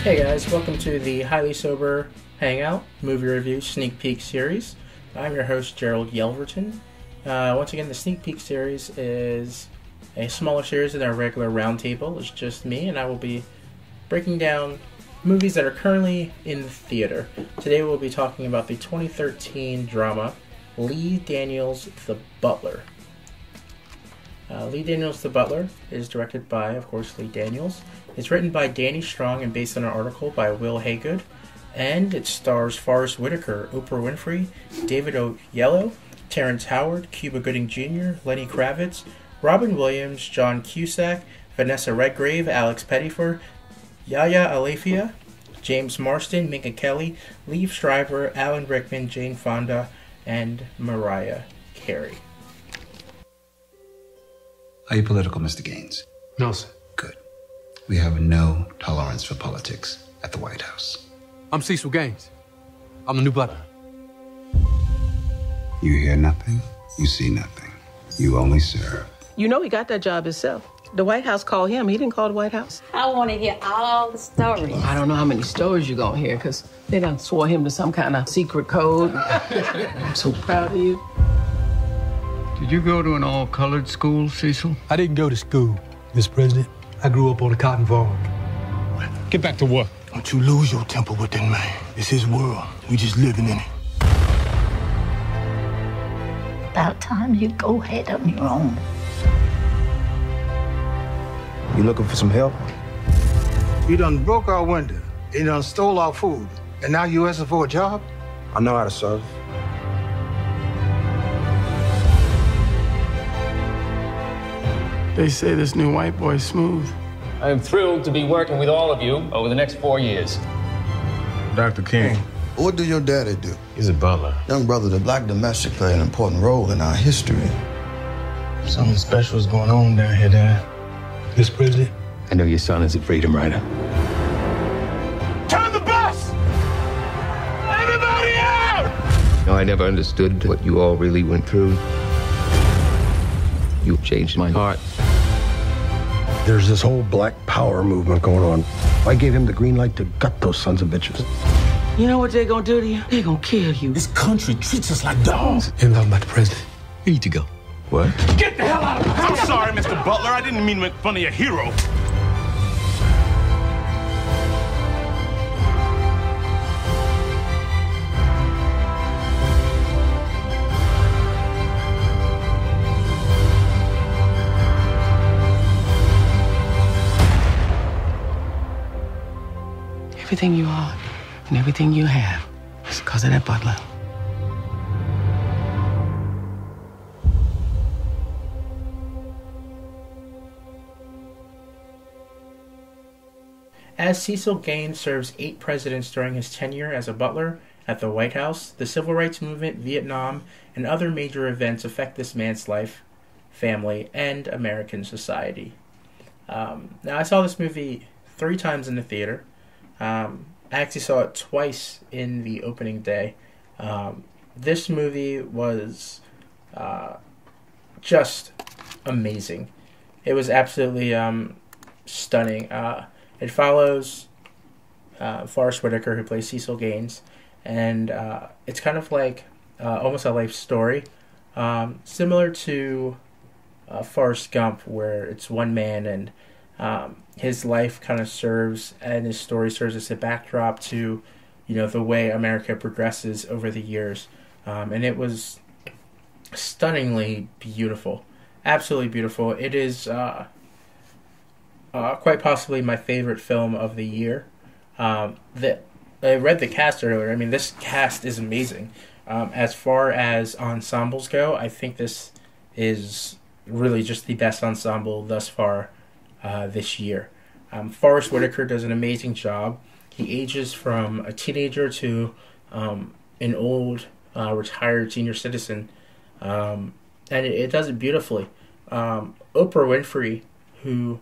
Hey guys, welcome to the Highly Sober Hangout movie review sneak peek series. I'm your host, Gerald Yelverton. Once again, the sneak peek series is a smaller series than our regular roundtable. It's just me, and I will be breaking down movies that are currently in the theater. Today we'll be talking about the 2013 drama Lee Daniels' The Butler. Lee Daniels' The Butler is directed by, of course, Lee Daniels. It's written by Danny Strong and based on an article by Will Haygood. And it stars Forrest Whitaker, Oprah Winfrey, David Oyelowo, Terrence Howard, Cuba Gooding Jr., Lenny Kravitz, Robin Williams, John Cusack, Vanessa Redgrave, Alex Pettyfer, Yahya Alafia, James Marsden, Minka Kelly, Liev Schreiber, Alan Rickman, Jane Fonda, and Mariah Carey. Are you political, Mr. Gaines? No, sir. Good. We have no tolerance for politics at the White House. I'm Cecil Gaines. I'm the new Butler. You hear nothing, you see nothing. You only serve. You know he got that job himself. The White House called him. He didn't call the White House. I want to hear all the stories. I don't know how many stories you're going to hear because they done swore him to some kind of secret code. I'm so proud of you. Did you go to an all-colored school, Cecil? I didn't go to school, Mr. President. I grew up on a cotton farm. Get back to work. Don't you lose your temper with that man. It's his world. We just living in it. About time you go ahead on your own. You looking for some help? You done broke our window. You done stole our food. And now you asking for a job? I know how to serve. They say this new white boy's smooth. I am thrilled to be working with all of you over the next 4 years. Dr. King. What do your daddy do? He's a butler. Young brother, the black domestic played an important role in our history. Something special is going on down here, Dad. Mr. President? I know your son is a freedom rider. Turn the bus! Everybody out! No, I never understood what you all really went through. You changed my heart. There's this whole black power movement going on. I gave him the green light to gut those sons of bitches. You know what they're going to do to you? They're going to kill you. This country treats us like dogs. Ain't nothing about the president. You need to go. What? Get the hell out of the house! I'm sorry, Mr. Butler. I didn't mean to make fun of your hero. Everything you are and everything you have is because of that butler. As Cecil Gaines serves 8 presidents during his tenure as a butler at the White House, the Civil Rights Movement, Vietnam, and other major events affect this man's life, family, and American society. Now, I saw this movie 3 times in the theater. I actually saw it twice in the opening day. This movie was just amazing. It was absolutely stunning. It follows Forrest Whitaker, who plays Cecil Gaines, and it's kind of like almost a life story, similar to Forrest Gump, where it's one man and his life kind of serves, and his story serves as a backdrop to, the way America progresses over the years. And it was stunningly beautiful. Absolutely beautiful. It is quite possibly my favorite film of the year. I read the cast earlier. I mean, this cast is amazing. As far as ensembles go, I think this is really just the best ensemble thus far this year. Forrest Whitaker does an amazing job. He ages from a teenager to an old retired senior citizen, and it does it beautifully. Oprah Winfrey, who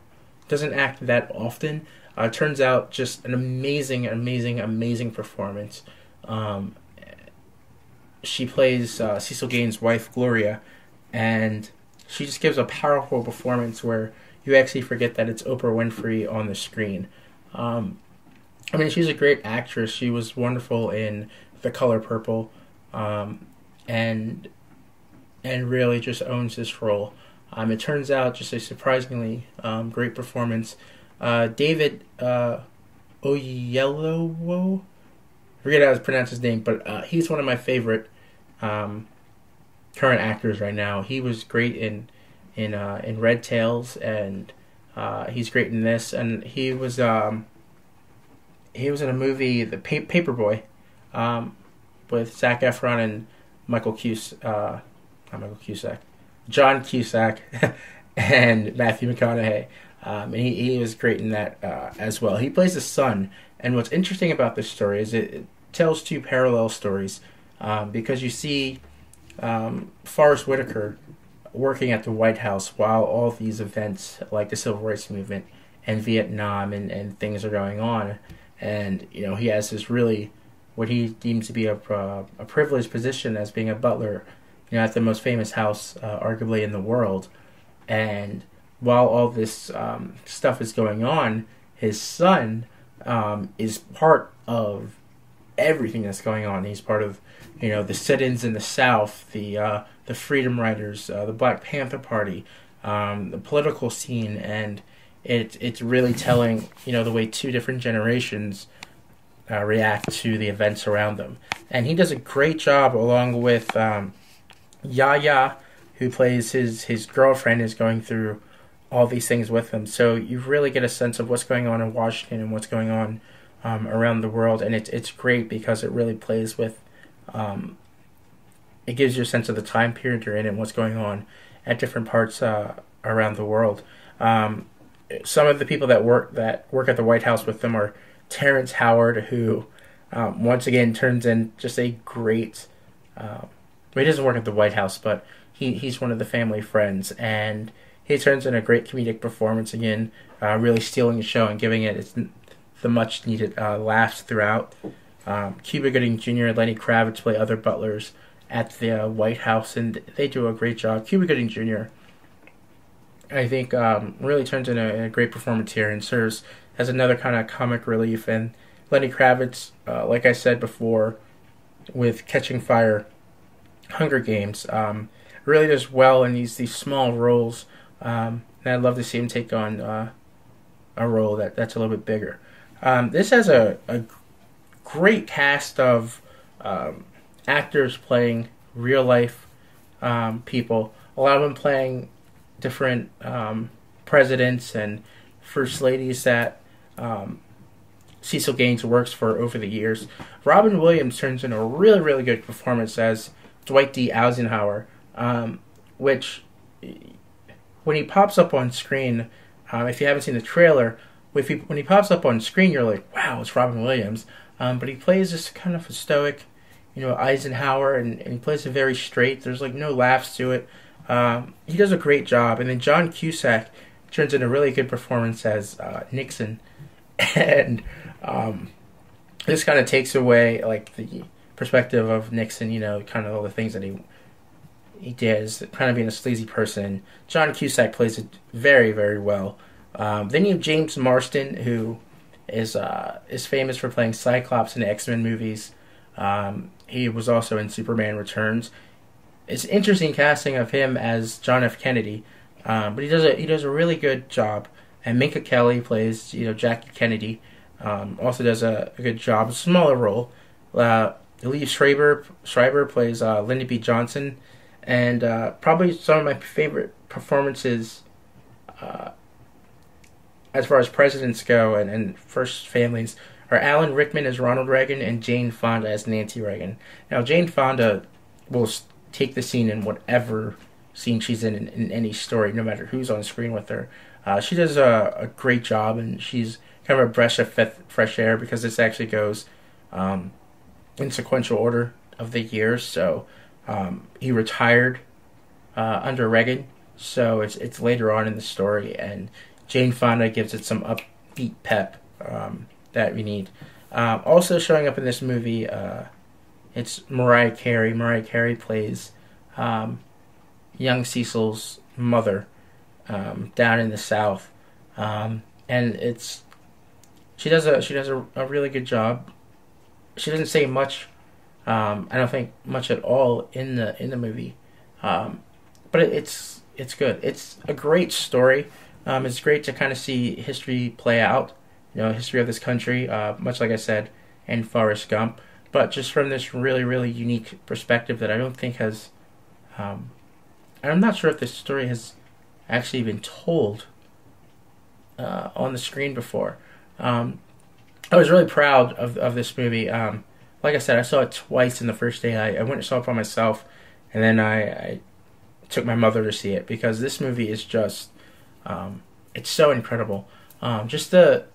doesn't act that often, turns out just an amazing performance. She plays Cecil Gaines' wife, Gloria, and she just gives a powerful performance where you actually forget that it's Oprah Winfrey on the screen. I mean, she's a great actress. She was wonderful in The Color Purple, and really just owns this role. It turns out just a surprisingly great performance. David Oyelowo, I forget how to pronounce his name, but he's one of my favorite current actors right now. He was great in Red Tails, and he's great in this. And he was in a movie, The Paperboy, with Zac Efron and John Cusack, and Matthew McConaughey. And he was great in that as well. He plays the son, and what's interesting about this story is it tells two parallel stories, because you see Forrest Whitaker working at the White House while all these events like the Civil Rights Movement and Vietnam and things are going on, and he has this really what he deems to be a privileged position as being a butler, at the most famous house arguably in the world. And while all this stuff is going on, his son is part of everything that's going on. He's part of the sit-ins in the South, the Freedom Riders, the Black Panther Party, the political scene, and it's really telling the way two different generations react to the events around them. And he does a great job, along with Yaya, who plays his girlfriend, is going through all these things with him. So you really get a sense of what's going on in Washington and what's going on around the world, and it's great because it really plays with. It gives you a sense of the time period you're in and what's going on at different parts around the world. Some of the people that work at the White House with them are Terrence Howard, who once again turns in just a great. He doesn't work at the White House, but he's one of the family friends, and he turns in a great comedic performance again, really stealing the show and giving it the much needed laughs throughout. Cuba Gooding Jr. and Lenny Kravitz play other butlers at the White House, and they do a great job. Cuba Gooding Jr., I think, really turns in a great performance here and serves as another kind of comic relief. And Lenny Kravitz, like I said before, with Catching Fire, Hunger Games, really does well in these small roles. And I'd love to see him take on a role that's a little bit bigger. This has a great cast of actors playing real life people. A lot of them playing different presidents and first ladies that Cecil Gaines works for over the years. Robin Williams turns in a really, really good performance as Dwight D. Eisenhower, which, when he pops up on screen, if you haven't seen the trailer, when he pops up on screen, you're like, wow, it's Robin Williams. But he plays this kind of a stoic, Eisenhower, and he plays it very straight. There's no laughs to it. He does a great job. And then John Cusack turns in a really good performance as Nixon. And this kind of takes away the perspective of Nixon, kind of all the things that he did as kind of being a sleazy person. John Cusack plays it very, very well. Then you have James Marsden, who is famous for playing Cyclops in the X-Men movies. He was also in Superman Returns. It's interesting casting of him as John F. Kennedy, but he does a really good job. And Minka Kelly plays Jackie Kennedy, also does a good job. A smaller role. Lee Schreiber plays Lyndon B. Johnson, and probably some of my favorite performances as far as presidents go and first families are Alan Rickman as Ronald Reagan and Jane Fonda as Nancy Reagan. Now, Jane Fonda will take the scene in whatever scene she's in any story, no matter who's on screen with her. She does a great job, and she's kind of a breath of fresh air because this actually goes in sequential order of the years. So he retired under Reagan, so it's later on in the story, and Jane Fonda gives it some upbeat pep that we need. Also showing up in this movie, it's Mariah Carey. Mariah Carey plays young Cecil's mother down in the South, and it's she does a really good job. She doesn't say much. I don't think much at all in the movie, but it's good. It's a great story. It's great to kind of see history play out. History of this country, much like I said in Forrest Gump, but just from this really, really unique perspective that I don't think has. I'm not sure if this story has actually been told on the screen before. I was really proud of this movie. Like I said, I saw it twice in the first day. I went and saw it by myself, and then I took my mother to see it, because this movie is just, it's so incredible. Just the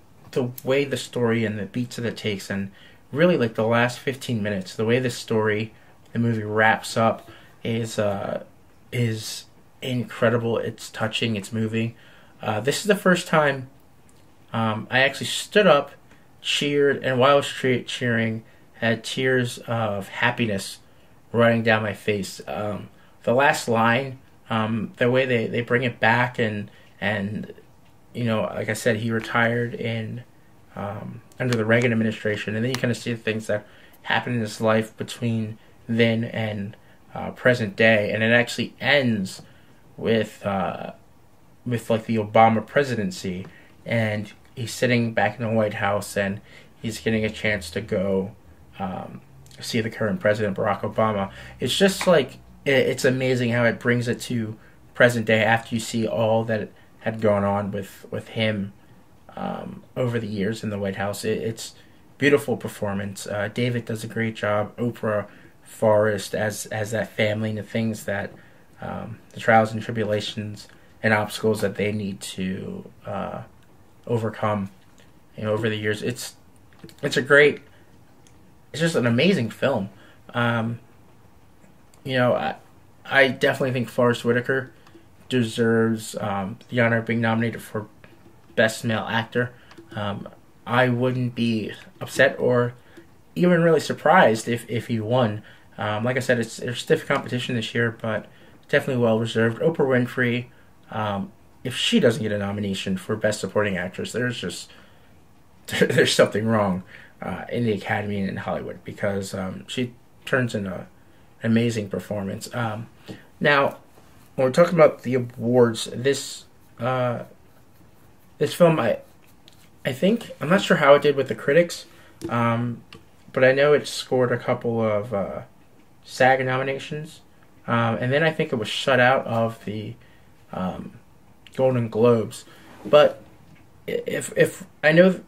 way the story and the beats that it takes, and really like the last 15 minutes, the way the movie wraps up is incredible. It's touching. It's moving. This is the first time I actually stood up, cheered, and while I was cheering, had tears of happiness running down my face. The last line, the way they bring it back, and like I said, he retired in under the Reagan administration, and then you kind of see the things that happened in his life between then and present day, and it actually ends with like the Obama presidency, and he's sitting back in the White House, and he's getting a chance to go see the current president, Barack Obama. It's just like, it's amazing how it brings it to present day after you see all that had gone on with him over the years in the White House. It's beautiful performance. David does a great job. Oprah, Forrest as that family, and the things that the trials and tribulations and obstacles that they need to overcome over the years. It's just an amazing film. I definitely think Forrest Whitaker deserves the honor of being nominated for Best Male Actor. I wouldn't be upset or even really surprised if he won. Like I said, it's stiff competition this year, but definitely well reserved. Oprah Winfrey, if she doesn't get a nomination for Best Supporting Actress, there's something wrong in the Academy and in Hollywood, because she turns in an amazing performance. Now, when we're talking about the awards, this film, I think, I'm not sure how it did with the critics, but I know it scored a couple of SAG nominations, and then I think it was shut out of the Golden Globes. But if I know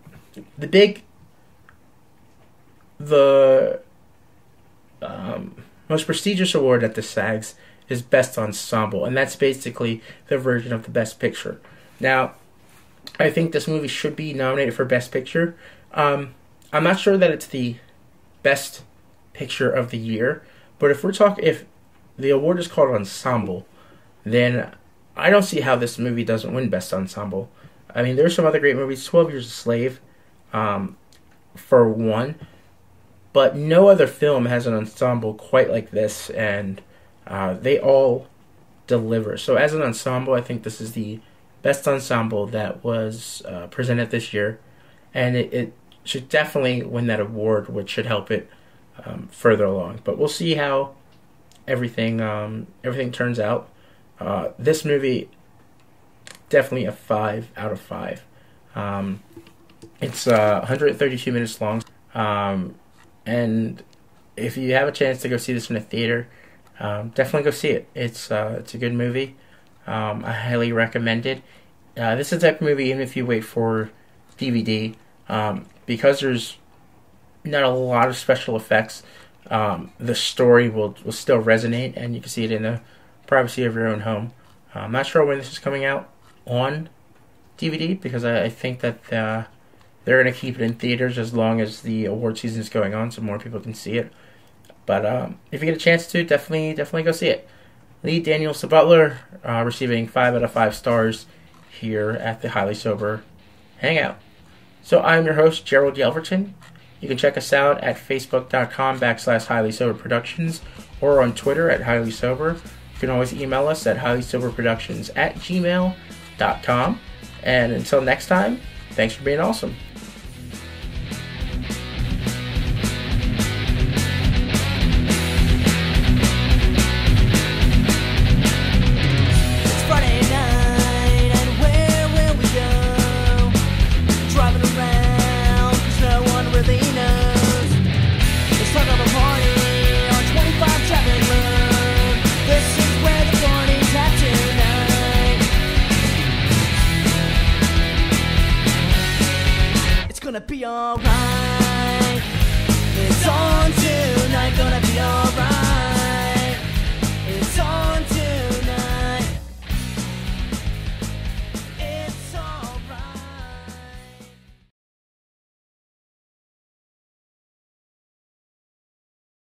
the most prestigious award at the SAGs is Best Ensemble, and that's basically the version of the Best Picture. Now, I think this movie should be nominated for Best Picture. I'm not sure that it's the Best Picture of the year, but if the award is called Ensemble, then I don't see how this movie doesn't win Best Ensemble. I mean, there's some other great movies, 12 Years a Slave, for one, but no other film has an ensemble quite like this, and they all deliver. So as an ensemble, I think this is the best ensemble that was presented this year, and it should definitely win that award, which should help it further along. But we'll see how everything turns out. This movie, definitely a 5 out of 5. It's 132 minutes long, and if you have a chance to go see this in a theater, definitely go see it. It's a good movie. I highly recommend it. This is the type of movie, even if you wait for DVD, because there's not a lot of special effects, the story will still resonate, and you can see it in the privacy of your own home. I'm not sure when this is coming out on DVD, because I think that they're going to keep it in theaters as long as the award season is going on, so more people can see it. But if you get a chance to, definitely go see it. Lead Daniel Butler, receiving 5 out of 5 stars here at the Highly Sober Hangout. So I'm your host, Gerald Yelverton. You can check us out at facebook.com/HighlySoberProductions or on Twitter at Highlysober. You can always email us at highlysoberproductions@gmail.com. And until next time, thanks for being awesome.